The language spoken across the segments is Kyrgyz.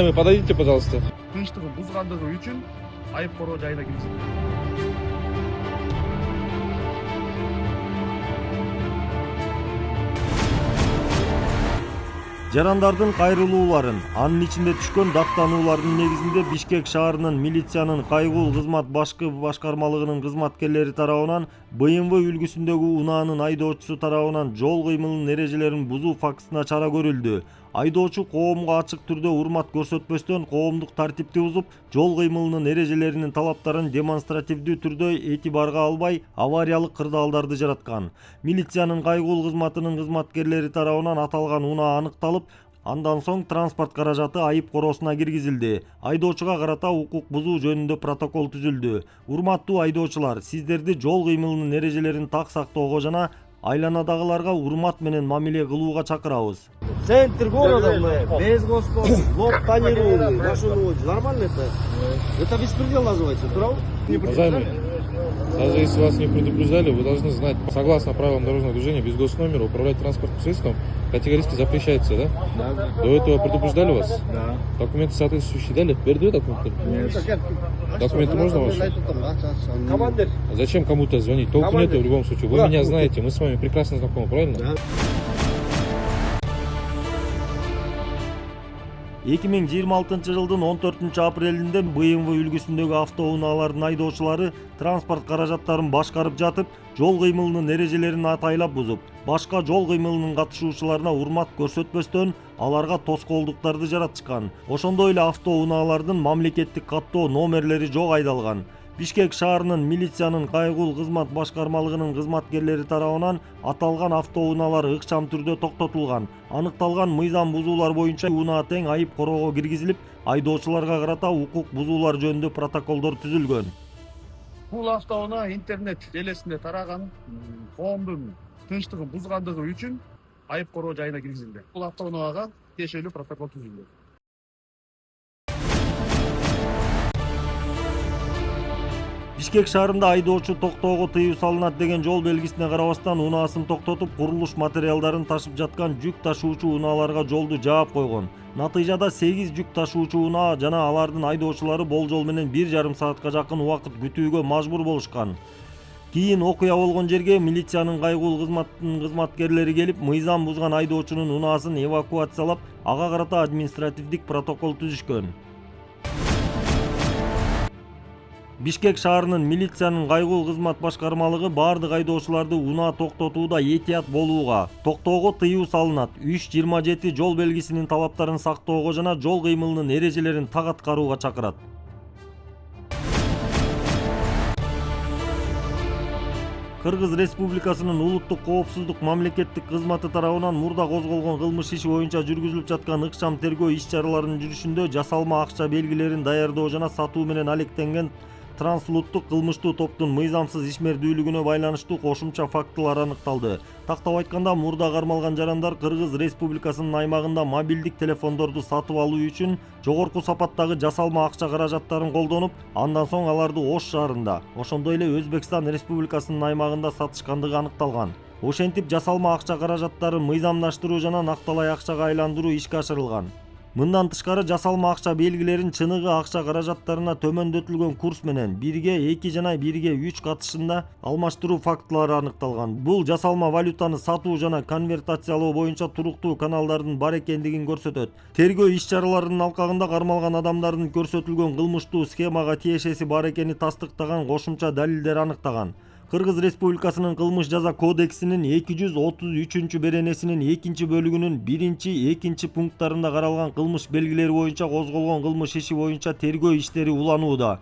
Уважаемый, подойдите, пожалуйста. тынчтыгын бузгандыгы үчүн айып короо жайына киргизилди. Жарандардын кайрылууларын, анын ичинде түшкөн даттануулардын негизинде Бишкек шаарынын милициянын кайгул кызмат башкы башкармалыгынын кызматкерлери тарабынан БМВ үлгүсүндөгү унаанын айдоочусу тарабынан жол кыймылынын эрежелерин бузуу фактысына чара көрүлдү. Айдоочу коомго ачык түрдө урмат көрсөтпөстөн коомдук тартипти бузуп, жол кыймылынын эрежелеринин талаптарын демонстративдүү түрдө этибарга албай, авариялык кырдаалдарды жараткан. Милициянын кайгул кызматынын кызматкерлери тарабынан аталган унаа аныкталып, андан соң транспорт каражаты айып короосуна киргизилди. Айдоочуга карата укук бузуу жөнүндө протокол түзүлдү. Урматтуу айдоочулар, сиздерди жол кыймылынын эрежелерин так сактоого жана айланадагыларга урмат менен мамиле кылууга чакырабыз. Центр города, без господ, лоб тонированный, машину нормально это? Это беспредел называется, правда? Уважаемый, даже если вас не предупреждали, вы должны знать, согласно правилам дорожного движения, без госномера управлять транспортным средством категорически запрещается, да? Да. До этого предупреждали вас? Да. Документы соответствующие дали? Бердвы документы? Документы можно ваши? Командир. А зачем кому-то звонить? Толку нет в любом случае. Вы меня знаете, мы с вами прекрасно знакомы, правильно? Да. 2026 жылдын 14 апрелинде БМВ үлгүсүндөгү автоунаалардын айдоочулары транспорт каражаттарын башкарып жатып, жол кыймылынын эрежелерин атайлап бузуп, башка жол кыймылынын катышуучуларына урмат көрсөтпөстөн аларга тоскоолдуктарды жаратышкан. Ошондой эле автоунаалардын мамлекеттик каттоо номерлери жок айдалган. Бишкек шаарынын милициянын кайгул кызмат башкармалыгынын кызматкерлери тарабынан аталган автоунаалар ыкчам түрдө токтотулган. Аныкталган мыйзам бузуулар боюнча унаа тең айып короого киргизилип, айдоочуларга карата укук бузуулар жөнүндө протоколдор түзүлгөн. Бул автоунаа интернет желесинде тараган, коомдун тынчтыгын бузгандыгы үчүн айып короо жайына киргизилди. Бул автоунаага тиешелүү протокол түзүлдү. Бишкек шаарында айдоочу токтоого тыюу салынат деген жол белгисине карабастан унаасын токтотуп, курулуш материалдарын ташып жаткан жүк ташуучу унааларга жолду жаап койгон. Натыйжада 8 жүк ташуучу унаа жана алардын айдоочулары болжол менен 1,5 саатка жакын убакыт күтүүгө мажбур болушкан. Кийин окуя болгон жерге милициянын кайгул кызматынын кызматкерлери келип, мыйзам бузган айдоочунун унаасын эвакуациялап, ага карата административдик протокол түзүшкөн. Бишкек шаарынын милициянын кайгул кызмат башкармалыгы бардык айдоочуларды унаа токтотууда этият болууга, токтоого тыюу салынат, 3:27 жол белгисинин талаптарын сактоого жана жол кыймылынын эрежелерин так аткарууга чакырат. Кыргыз Республикасынын улуттук коопсуздук мамлекеттик кызматы тарабынан мурда козголгон кылмыш иши боюнча жүргүзүлүп жаткан ыкчам тергөө иш-чараларынын жүрүшүндө жасалма акча белгилерин даярдоо жана сатуу менен алектенген трансулуттук кылмыштуу топтун мыйзамсыз ишмердүүлүгүнө байланыштуу кошумча фактылар аныкталды. Тактап айтканда, мурда кармалган жарандар Кыргыз Республикасынын аймагында мобилдик телефондорду сатып алуу үчүн жогорку сапаттагы жасалма акча каражаттарын колдонуп, андан соң аларды Ош шаарында, ошондой эле Өзбекстан Республикасынын аймагында сатышкандыгы аныкталган. Ошентип жасалма акча каражаттарын мыйзамдаштыруу жана накталай акчага айландыруу ишке ашырылган. Мындан тышкары жасалма акча белгилерин чыныгы акча каражаттарына төмөндөтүлгөн курс менен 1/2 жана 1/3 катышында алмаштыруу фактылары аныкталган. Бул жасалма валютаны сатуу жана конвертациялоо боюнча туруктуу каналдардын бар экендигин көрсөтөт. Тергөө иш-чараларынын алкагында кармалган адамдардын көрсөтүлгөн кылмыштуу схемага тиешеси бар экени тастыктаган кошумча далилдер аныктаган. Кыргыз Республикасынын кылмыш жаза кодексинин 233 беренесинин 2 бөлүгүнүн 1-2 пункттарында каралган кылмыш белгилери боюнча козголгон кылмыш иши боюнча тергөө иштери уланууда.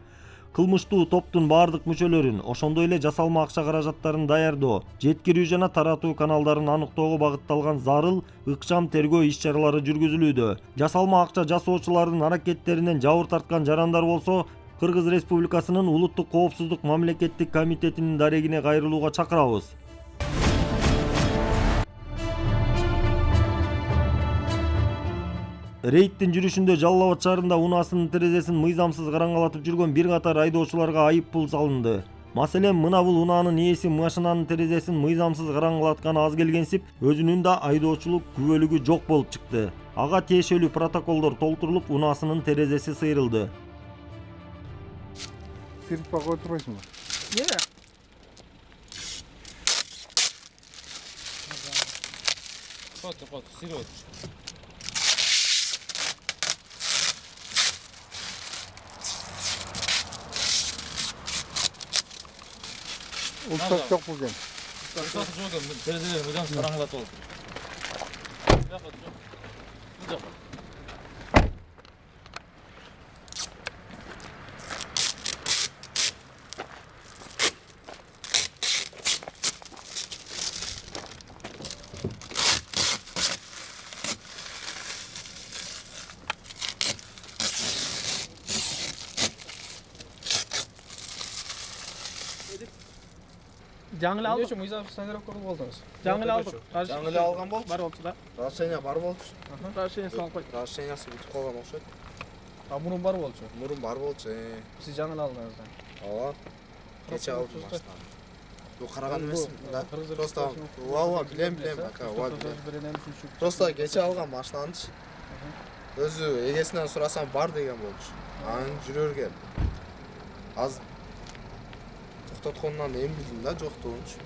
Кылмыштуу топтун бардык мүчөлөрүн, ошондой эле жасалма акча каражаттарын даярдоо, жеткирүү жана таратуу каналдарын аныктоого багытталган зарыл ыкчам тергөө иш-чаралары жүргүзүлүүдө. Жасалма акча жасоочулардын аракеттеринен жабыр тарткан жарандар болсо, Кыргыз Республикасынын улуттук коопсуздук мамлекеттик комитетинин дарегине кайрылууга чакырабыз. Рейдтин жүрүшүндө Жалал Абад шаарында унаасынын терезесин мыйзамсыз караңгалатып жүргөн бир катар айдоочуларга айып пул салынды. Маселен, мына бул унаанын ээси машинанын терезесин мыйзамсыз караңгылатканы аз келгенсип, өзүнүн да айдоочулук күбөлүгү жок болуп чыкты. Ага тиешелүү протоколдор толтурулуп, унаасынын терезеси сыйрылды. Сиртпа коюп турбайсыңбы? Кот, сирот. Уруксат жок бул экен. Рұқсаты жоқ екен, терезелер мыйзамсыз қараңғылатып отыр. Бұл жаққа. Жаңылы алдық. Мыйзамсыз тонировка кылып алдыңыз. Жаңылы алдық. Жаңылы алған болды. Бар болчу да. Расшение бар болчу. Расшение салып койдук. Расшениясы бүтүп калган окшойт. А мурун бар болчу. Мурун бар болчу. Сиз жаңылы алдыңыз да. Ооба. Кече алдым баштан. Бул караган эмесмин да. Кыргыз Просто ооба билем, ака, ооба билем. Просто кече алган машинанычы. Өзү эгесинен сурасам бар деген болчу. Анын жүрөргө аз токтотконунан эми билдим да жоктугунчу.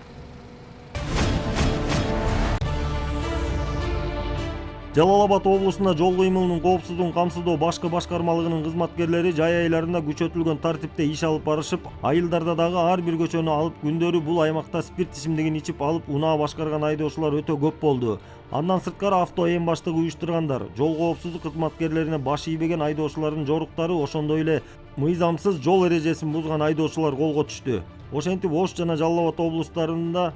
Жалал Абад облусунда жол кыймылынын коопсуздугун камсыздоо башкы башкармалыгынын кызматкерлери жай айларында күчөтүлгөн тартипте иш алып барышып, айылдарда дагы ар бир көчөнү алып күндөрү бул аймакта спирт ичимдигин ичип алып унаа башкарган айдоочулар өтө көп болду. Андан сырткары авто эм баштыгы уюштургандар, жол коопсуздук кызматкерлерине баш ийбеген айдоочулардын жоруктары, ошондой эле мыйзамсыз жол эрежесин бузган айдоочулар колго түштү. Ошентип Ош жана Жалал Абад облустарында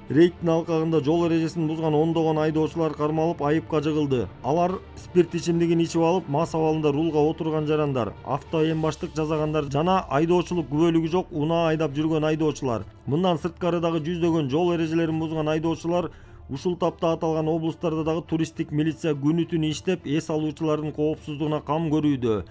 рейдтин алкагында жол эрежесин бузган ондогон айдоочулар кармалып, айыпка жыгылды. Алар спирт ичимдигин ичип алып, мас абалында рулга отурган жарандар, авто эм баштык жасагандар жана айдоочулук күбөлүгү жок унаа айдап жүргөн айдоочулар. Мындан сырткары дагы жүздөгөн жол эрежелерин бузган айдоочулар ушул тапта аталган облустарда дагы туристтик милиция күнү түнү иштеп, эс алуучулардын коопсуздугуна кам көрүүдө.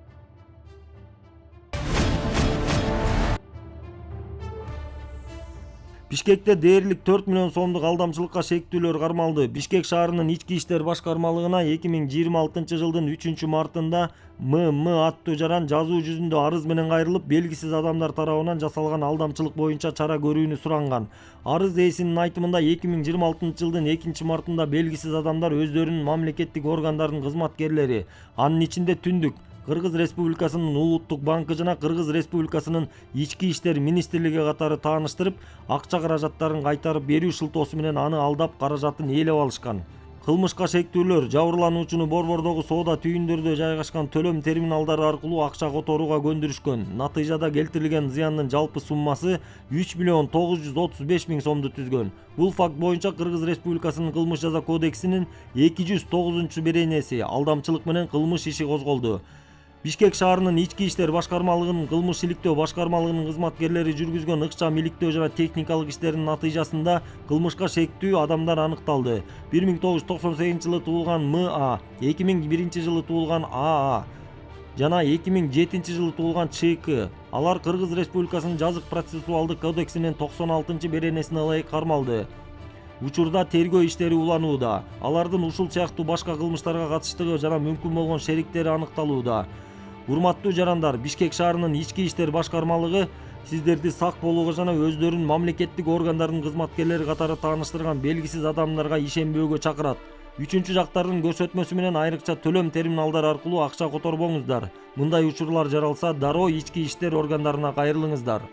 Бишкекте дээрлик 4 миллион сомдук алдамчылыкка шектүүлөр кармалды. Бишкек шаарынын ички иштер башкармалыгына 2026 жылдын 3 мартында ММ аттуу жаран жазуу жүзүндө арыз менен кайрылып, белгисиз адамдар тарабынан жасалган алдамчылык боюнча чара көрүүнү суранган. Арыз ээсинин айтымында 2026 жылдын 2 мартында белгисиз адамдар өздөрүнүн мамлекеттик органдардын кызматкерлери, анын ичинде түндүк Кыргыз Республикасынын Улуттук банкы жана Кыргыз Республикасынын Ички иштер министрлиги катары тааныштырып, акча каражаттарын кайтарып берүү шылтоосу менен аны алдап, каражатын ээлеп алышкан. Кылмышка шектүүлөр жабырлануучуну борбордогу соода түйүндөрдө жайгашкан төлөм терминалдары аркылуу акча которууга көндүрүшкөн. Натыйжада келтирилген зыяндын жалпы суммасы 3 миллион 935 миң сомду түзгөн. Бул факт боюнча Кыргыз Республикасынын кылмыш жаза кодексинин 209-беренеси алдамчылык менен кылмыш иши козголду. Бишкек шаарынын ички иштер башкармалыгынын кылмыш иликтөө башкармалыгынын кызматкерлери жүргүзгөн ыкчам иликтөө жана техникалык иштердин натыйжасында кылмышка шектүү адамдар аныкталды. 1998 жылы туулган МА, 2001 жылы туулган АА жана 2007 жылы туулган ЧК. Алар Кыргыз Республикасынын жазык процессуалдык кодексинин 96-беренесине ылайык кармалды. Учурда тергөө иштери уланууда. Алардын ушул сыяктуу башка кылмыштарга катыштыгы жана мүмкүн болгон шериктери аныкталууда. Урматтуу жарандар, Бишкек шаарынын ички иштер башкармалыгы сиздерди сак болууга жана өздөрүнүн мамлекеттик органдардын кызматкерлери катары тааныштырган белгисиз адамдарга ишенбөөгө чакырат. Үчүнчү жактардын көрсөтмөсү менен айрыкча төлөм терминалдары аркылуу акча которбоңуздар. Мындай учурлар жаралса, дароо ички иштер органдарына кайрылыңыздар.